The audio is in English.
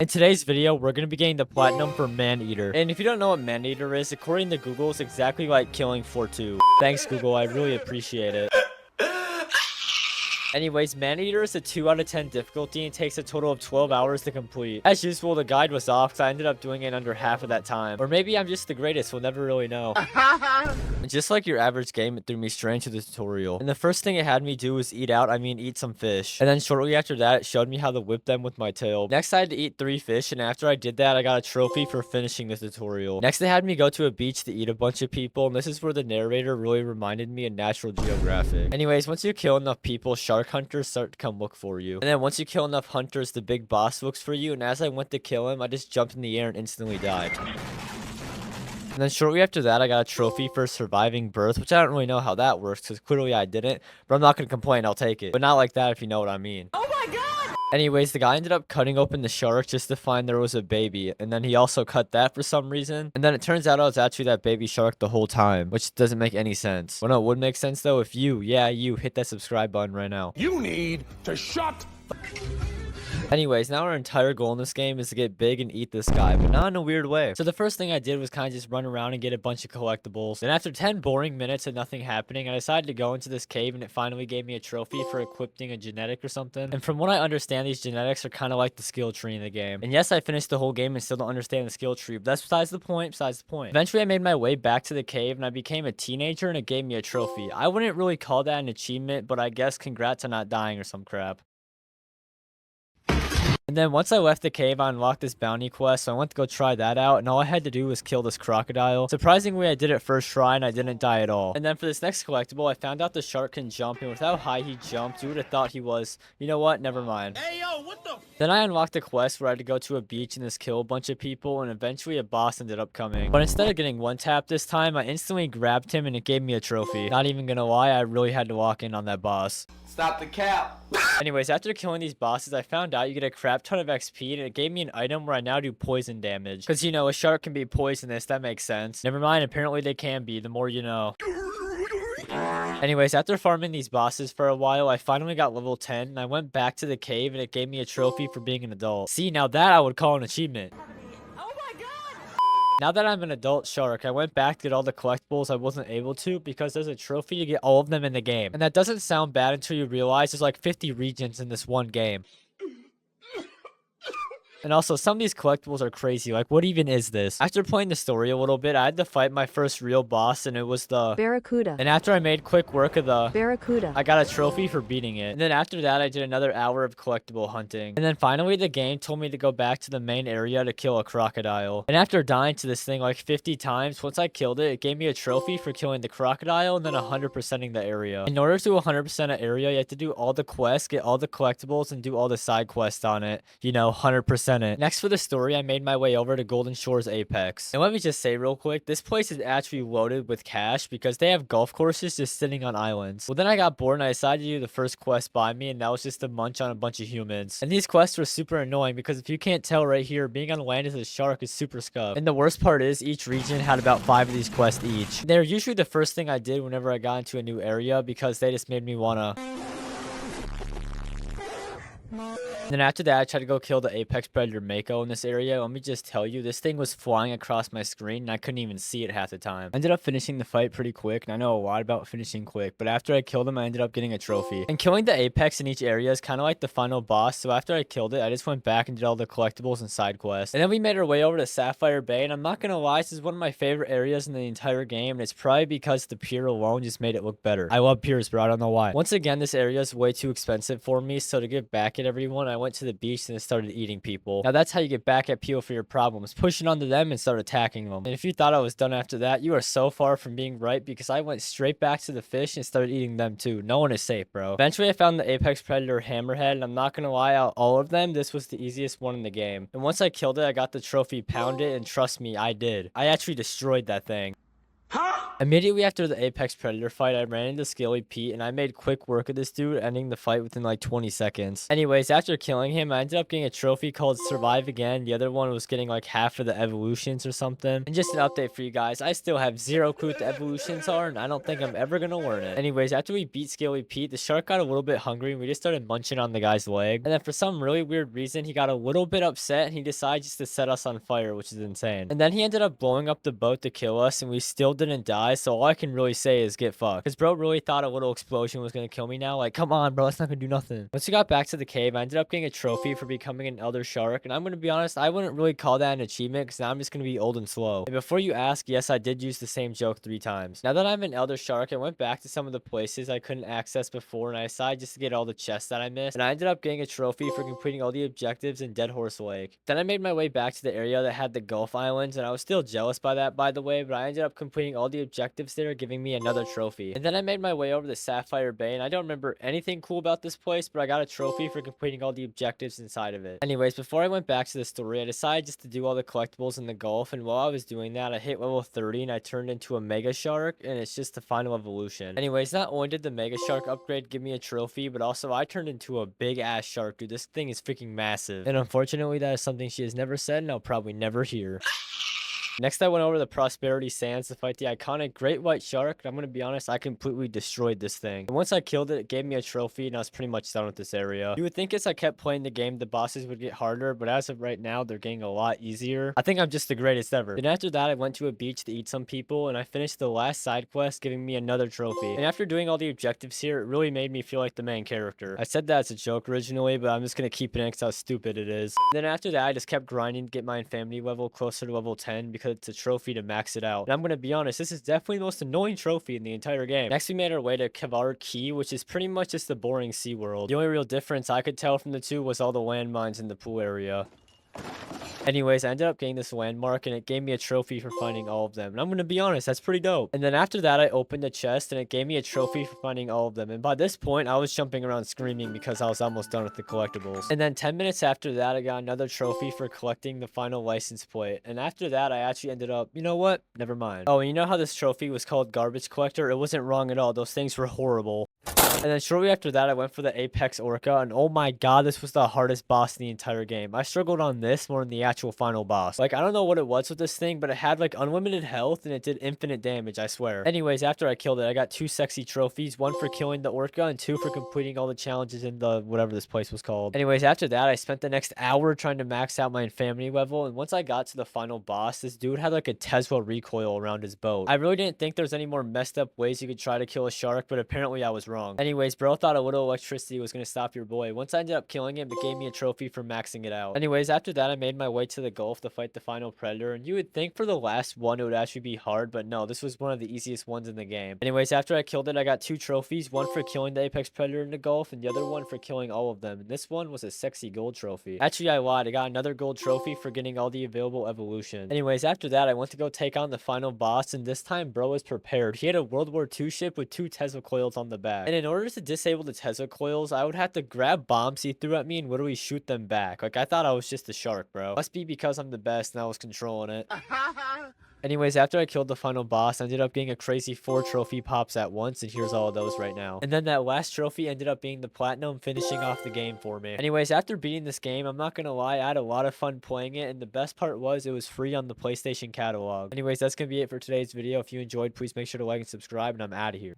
In today's video, we're going to be getting the platinum for ManEater. And if you don't know what ManEater is, according to Google, it's exactly like killing Fortu. Thanks, Google. I really appreciate it. Anyways, ManEater is a 2 out of 10 difficulty and takes a total of 12 hours to complete. As usual, the guide was off because I ended up doing it in under half of that time. Or maybe I'm just the greatest, we'll never really know. And just like your average game, it threw me straight into the tutorial. And the first thing it had me do was eat some fish. And then shortly after that, it showed me how to whip them with my tail. Next, I had to eat 3 fish, and after I did that, I got a trophy for finishing the tutorial. Next, they had me go to a beach to eat a bunch of people, and this is where the narrator really reminded me of National Geographic. Anyways, once you kill enough people, shark hunters start to come look for you. And then once you kill enough hunters, the big boss looks for you, and as I went to kill him, I just jumped in the air and instantly died. And then shortly after that, I got a trophy for surviving birth, which I don't really know how that works, because clearly I didn't, but I'm not going to complain, I'll take it. But not like that if you know what I mean. Oh my god! Anyways, the guy ended up cutting open the shark just to find there was a baby, and then he also cut that for some reason. And then it turns out I was actually that baby shark the whole time, which doesn't make any sense. Well, no, it would make sense though if you hit that subscribe button right now. You need to shut. Anyways, now our entire goal in this game is to get big and eat this guy, but not in a weird way. So the first thing I did was kind of just run around and get a bunch of collectibles. Then after 10 boring minutes of nothing happening, I decided to go into this cave, and it finally gave me a trophy for equipping a genetic or something. And from what I understand, these genetics are kind of like the skill tree in the game. And yes, I finished the whole game and still don't understand the skill tree, but that's besides the point. Eventually, I made my way back to the cave, and I became a teenager, and it gave me a trophy. I wouldn't really call that an achievement, but I guess congrats on not dying or some crap. And then once I left the cave, I unlocked this bounty quest, so I went to go try that out, and all I had to do was kill this crocodile. Surprisingly, I did it first try, and I didn't die at all. And then for this next collectible, I found out the shark can jump, and with how high he jumped, you would have thought he was, you know what, never mind. Hey yo, what the? Then I unlocked a quest where I had to go to a beach and just kill a bunch of people, and eventually a boss ended up coming. But instead of getting one tap this time, I instantly grabbed him, and it gave me a trophy. Not even gonna lie, I really had to walk in on that boss. Stop the cap. Anyways, after killing these bosses, I found out you get a crap ton of XP, and it gave me an item where I now do poison damage. Because, you know, a shark can be poisonous, that makes sense. Never mind, apparently they can be, the more you know. Anyways, after farming these bosses for a while, I finally got level 10, and I went back to the cave, and it gave me a trophy for being an adult. See, now that I would call an achievement. Now that I'm an adult shark, I went back to get all the collectibles I wasn't able to because there's a trophy to get all of them in the game. And that doesn't sound bad until you realize there's like 50 regions in this one game. And also, some of these collectibles are crazy. Like, what even is this? After playing the story a little bit, I had to fight my first real boss, and it was the Barracuda. And after I made quick work of the Barracuda. I got a trophy for beating it. And then after that, I did another hour of collectible hunting. And then finally, the game told me to go back to the main area to kill a crocodile. And after dying to this thing like 50 times, once I killed it, it gave me a trophy for killing the crocodile and then 100%ing the area. In order to 100% an area, you have to do all the quests, get all the collectibles, and do all the side quests on it. You know, 100% it. Next for the story, I made my way over to Golden Shore's Apex. And let me just say real quick, this place is actually loaded with cash because they have golf courses just sitting on islands. Well, then I got bored and I decided to do the first quest by me, and that was just to munch on a bunch of humans. And these quests were super annoying because if you can't tell right here, being on land as a shark is super scuffed. And the worst part is each region had about 5 of these quests each. They're usually the first thing I did whenever I got into a new area because they just made me wanna... Then after that, I tried to go kill the apex predator Mako in this area. Let me just tell you, this thing was flying across my screen, and I couldn't even see it half the time. I ended up finishing the fight pretty quick, and I know a lot about finishing quick, but after I killed him, I ended up getting a trophy. And killing the apex in each area is kind of like the final boss, so after I killed it, I just went back and did all the collectibles and side quests. And then we made our way over to Sapphire Bay, and I'm not gonna lie, this is one of my favorite areas in the entire game, and it's probably because the pier alone just made it look better. I love piers, bro, I don't know why. Once again, this area is way too expensive for me, so to get back at everyone, I went to the beach and started eating people. Now that's how you get back at people for your problems. Push it onto them and start attacking them. And if you thought I was done after that, you are so far from being right because I went straight back to the fish and started eating them too. No one is safe, bro. Eventually I found the apex predator hammerhead, and I'm not gonna lie, out all of them, this was the easiest one in the game. And once I killed it, I got the trophy pound it, and trust me, I did. I actually destroyed that thing. Immediately after the Apex Predator fight, I ran into Scaly Pete, and I made quick work of this dude, ending the fight within like 20 seconds. Anyways, after killing him, I ended up getting a trophy called Survive Again. The other one was getting like half of the evolutions or something. And just an update for you guys, I still have zero clue what the evolutions are, and I don't think I'm ever gonna learn it. Anyways, after we beat Scaly Pete, the shark got a little bit hungry, and we just started munching on the guy's leg. And then for some really weird reason, he got a little bit upset, and he decided just to set us on fire, which is insane. And then he ended up blowing up the boat to kill us, and we still didn't die, so all I can really say is get fucked. Because bro really thought a little explosion was gonna kill me now. Like, come on, bro, that's not gonna do nothing. Once we got back to the cave, I ended up getting a trophy for becoming an elder shark, and I'm gonna be honest, I wouldn't really call that an achievement, because now I'm just gonna be old and slow. And before you ask, yes, I did use the same joke 3 times. Now that I'm an elder shark, I went back to some of the places I couldn't access before, and I decided just to get all the chests that I missed, and I ended up getting a trophy for completing all the objectives in Dead Horse Lake. Then I made my way back to the area that had the Gulf Islands, and I was still jealous by that, by the way, but I ended up completing all the objectives there, giving me another trophy. And then I made my way over to Sapphire Bay, and I don't remember anything cool about this place, but I got a trophy for completing all the objectives inside of it. Anyways, before I went back to the story, I decided just to do all the collectibles in the Gulf, and while I was doing that, I hit level 30 and I turned into a Mega Shark, and it's just the final evolution. Anyways, not only did the Mega Shark upgrade give me a trophy, but also I turned into a big ass shark, dude. This thing is freaking massive. And unfortunately, that is something she has never said, and I'll probably never hear. Next, I went over the Prosperity Sands to fight the iconic Great White Shark, and I'm going to be honest, I completely destroyed this thing. And once I killed it, it gave me a trophy, and I was pretty much done with this area. You would think as I kept playing the game, the bosses would get harder, but as of right now, they're getting a lot easier. I think I'm just the greatest ever. Then after that, I went to a beach to eat some people, and I finished the last side quest, giving me another trophy. And after doing all the objectives here, it really made me feel like the main character. I said that as a joke originally, but I'm just going to keep it in because how stupid it is. Then after that, I just kept grinding to get my infamy level closer to level 10 because it's a trophy to max it out. And I'm gonna be honest, this is definitely the most annoying trophy in the entire game. Next, we made our way to Kavar Key, which is pretty much just the boring sea world. The only real difference I could tell from the two was all the landmines in the pool area. Anyways, I ended up getting this landmark, and it gave me a trophy for finding all of them. And I'm gonna be honest, that's pretty dope. And then after that, I opened the chest, and it gave me a trophy for finding all of them. And by this point, I was jumping around screaming because I was almost done with the collectibles. And then 10 minutes after that, I got another trophy for collecting the final license plate. And after that, I actually ended up, you know what? Never mind. Oh, and you know how this trophy was called Garbage Collector? It wasn't wrong at all. Those things were horrible. And then shortly after that, I went for the Apex Orca, and oh my god, this was the hardest boss in the entire game. I struggled on this more than the actual final boss. Like, I don't know what it was with this thing, but it had like unlimited health, and it did infinite damage, I swear. Anyways, after I killed it, I got 2 sexy trophies, 1 for killing the Orca, and 2 for completing all the challenges in the whatever this place was called. Anyways, after that, I spent the next hour trying to max out my infamy level, and once I got to the final boss, this dude had like a Tesla recoil around his boat. I really didn't think there was any more messed up ways you could try to kill a shark, but apparently I was wrong. Anyways, bro thought a little electricity was going to stop your boy. Once I ended up killing him, it gave me a trophy for maxing it out. Anyways, after that, I made my way to the Gulf to fight the final predator, and you would think for the last one it would actually be hard, but no, this was one of the easiest ones in the game. Anyways, after I killed it, I got 2 trophies, 1 for killing the apex predator in the Gulf, and the other one for killing all of them. And this one was a sexy gold trophy. Actually, I lied. I got another gold trophy for getting all the available evolutions. Anyways, after that, I went to go take on the final boss, and this time, bro was prepared. He had a World War II ship with 2 Tesla coils on the back. And in order to disable the Tesla coils, I would have to grab bombs he threw at me and literally shoot them back. Like, I thought I was just a shark, bro. Must be because I'm the best and I was controlling it. Anyways, after I killed the final boss, I ended up getting a crazy 4 trophy pops at once, and here's all of those right now. And then that last trophy ended up being the platinum, finishing off the game for me. Anyways, after beating this game, I'm not gonna lie, I had a lot of fun playing it, and the best part was it was free on the PlayStation catalog. Anyways, that's gonna be it for today's video. If you enjoyed, please make sure to like and subscribe, and I'm out of here.